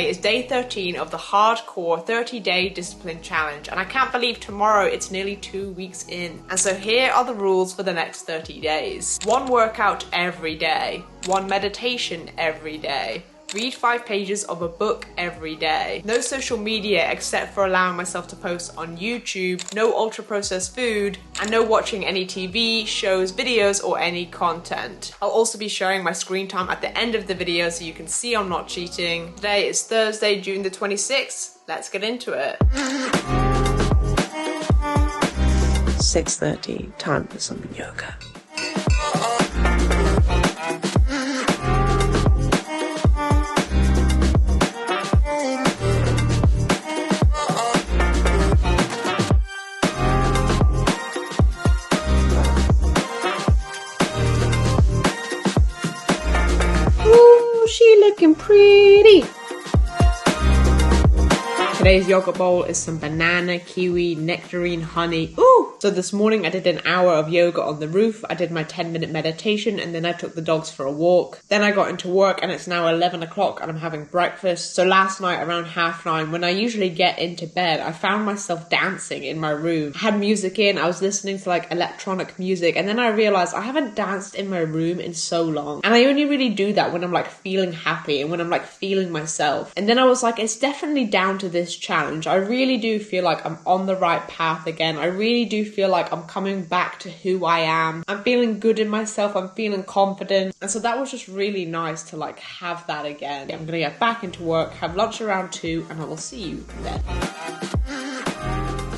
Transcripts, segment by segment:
today is day 13 of the hardcore 30-day discipline challenge, and I can't believe tomorrow it's nearly 2 weeks in. And so here are the rules for the next 30 days. 1 workout every day, 1 meditation every day, read 5 pages of a book every day, no social media except for allowing myself to post on YouTube, no ultra-processed food, and no watching any TV, shows, videos, or any content. I'll also be sharing my screen time at the end of the video so you can see I'm not cheating. Today is Thursday, June the 26th. Let's get into it. 6:30, time for some yoga. She looking pretty. Today's yoga bowl is some banana, kiwi, nectarine, honey. Ooh! So this morning I did an hour of yoga on the roof. I did my 10-minute meditation and then I took the dogs for a walk. Then I got into work and it's now 11 o'clock and I'm having breakfast. So last night around 9:30, when I usually get into bed, I found myself dancing in my room. I had music in, I was listening to like electronic music, and then I realized I haven't danced in my room in so long. And I only really do that when I'm like feeling happy and when I'm like feeling myself. And then I was like, it's definitely down to this challenge. I really do feel like I'm on the right path again. I really do feel like I'm coming back to who I am. I'm feeling good in myself. I'm feeling confident. And so that was just really nice to like have that again. I'm gonna get back into work, have lunch around 2, and I will see you then.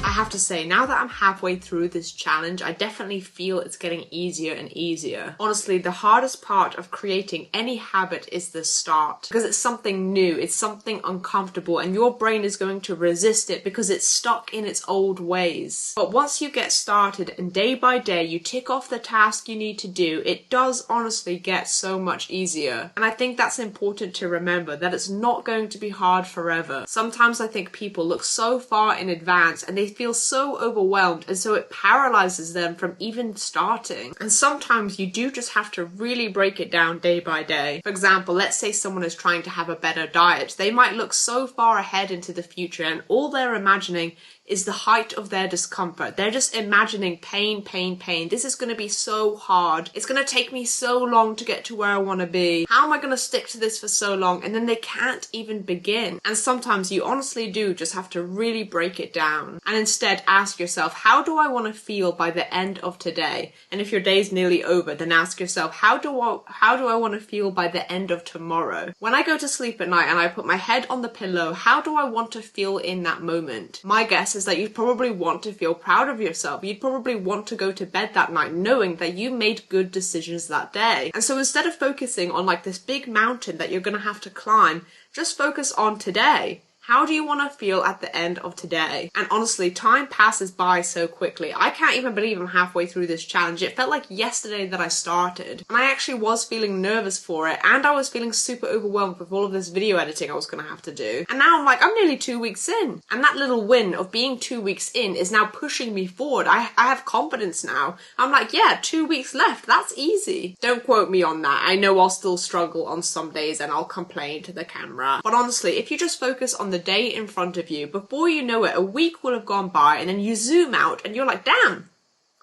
I have to say, now that I'm halfway through this challenge, I definitely feel it's getting easier and easier. Honestly, the hardest part of creating any habit is the start, because it's something new, it's something uncomfortable, and your brain is going to resist it because it's stuck in its old ways. But once you get started and day by day you tick off the task you need to do, it does honestly get so much easier. And I think that's important to remember, that it's not going to be hard forever. Sometimes I think people look so far in advance and they feel so overwhelmed, and so it paralyzes them from even starting. And sometimes you do just have to really break it down day by day. For example, let's say someone is trying to have a better diet. They might look so far ahead into the future and all they're imagining is the height of their discomfort. They're just imagining pain, pain, pain. This is going to be so hard. It's going to take me so long to get to where I want to be. How am I going to stick to this for so long? And then they can't even begin. And sometimes you honestly do just have to really break it down and instead ask yourself, how do I want to feel by the end of today? And if your day's nearly over, then ask yourself, how do I want to feel by the end of tomorrow? When I go to sleep at night and I put my head on the pillow, how do I want to feel in that moment? My guess is that you'd probably want to feel proud of yourself. You'd probably want to go to bed that night knowing that you made good decisions that day. And so instead of focusing on like this big mountain that you're going to have to climb, just focus on today. How do you want to feel at the end of today? And honestly, time passes by so quickly. I can't even believe I'm halfway through this challenge. It felt like yesterday that I started. And I actually was feeling nervous for it. And I was feeling super overwhelmed with all of this video editing I was going to have to do. And now I'm like, I'm nearly 2 weeks in. And that little win of being 2 weeks in is now pushing me forward. I have confidence now. I'm like, yeah, 2 weeks left. That's easy. Don't quote me on that. I know I'll still struggle on some days and I'll complain to the camera. But honestly, if you just focus on the day in front of you, before you know it, a week will have gone by, and then you zoom out and you're like, damn,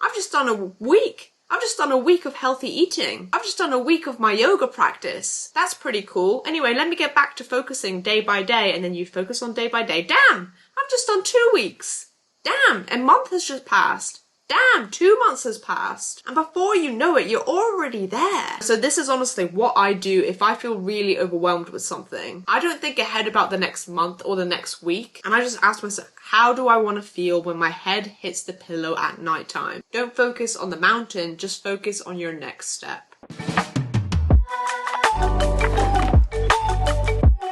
I've just done a week. I've just done a week of healthy eating. I've just done a week of my yoga practice. That's pretty cool. Anyway, let me get back to focusing day by day, and then you focus on day by day. Damn, I've just done 2 weeks. Damn, a month has just passed. Damn, 2 months has passed. And before you know it, you're already there. So this is honestly what I do if I feel really overwhelmed with something. I don't think ahead about the next month or the next week. And I just ask myself, how do I want to feel when my head hits the pillow at nighttime? Don't focus on the mountain, just focus on your next step.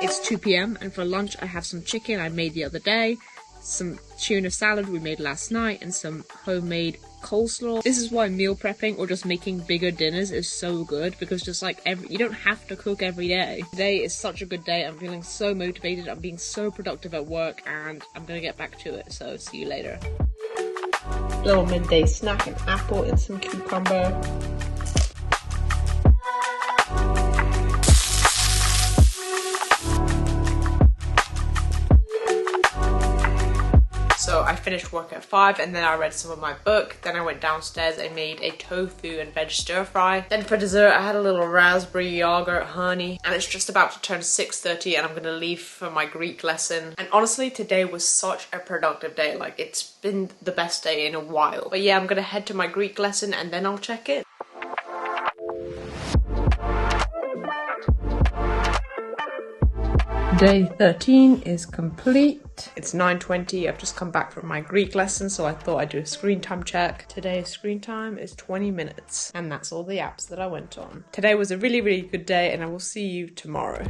It's 2 p.m. and for lunch I have some chicken I made the other day, some tuna salad we made last night, and some homemade coleslaw. This is why meal prepping or just making bigger dinners is so good, because just like you don't have to cook every day. Today is such a good day. I'm feeling so motivated. I'm being so productive at work, and I'm gonna get back to it. So see you later. Little midday snack, an apple and some cucumber. finished work at 5, and then I read some of my book. Then I went downstairs and made a tofu and veg stir fry. Then for dessert, I had a little raspberry yogurt honey, and it's just about to turn 6:30 and I'm gonna leave for my Greek lesson. And honestly, today was such a productive day. Like, it's been the best day in a while. But yeah, I'm gonna head to my Greek lesson and then I'll check in. Day 13 is complete. It's 9:20. I've just come back from my Greek lesson, so I thought I'd do a screen time check. Today's screen time is 20 minutes, and that's all the apps that I went on. Today was a really, really good day, and I will see you tomorrow.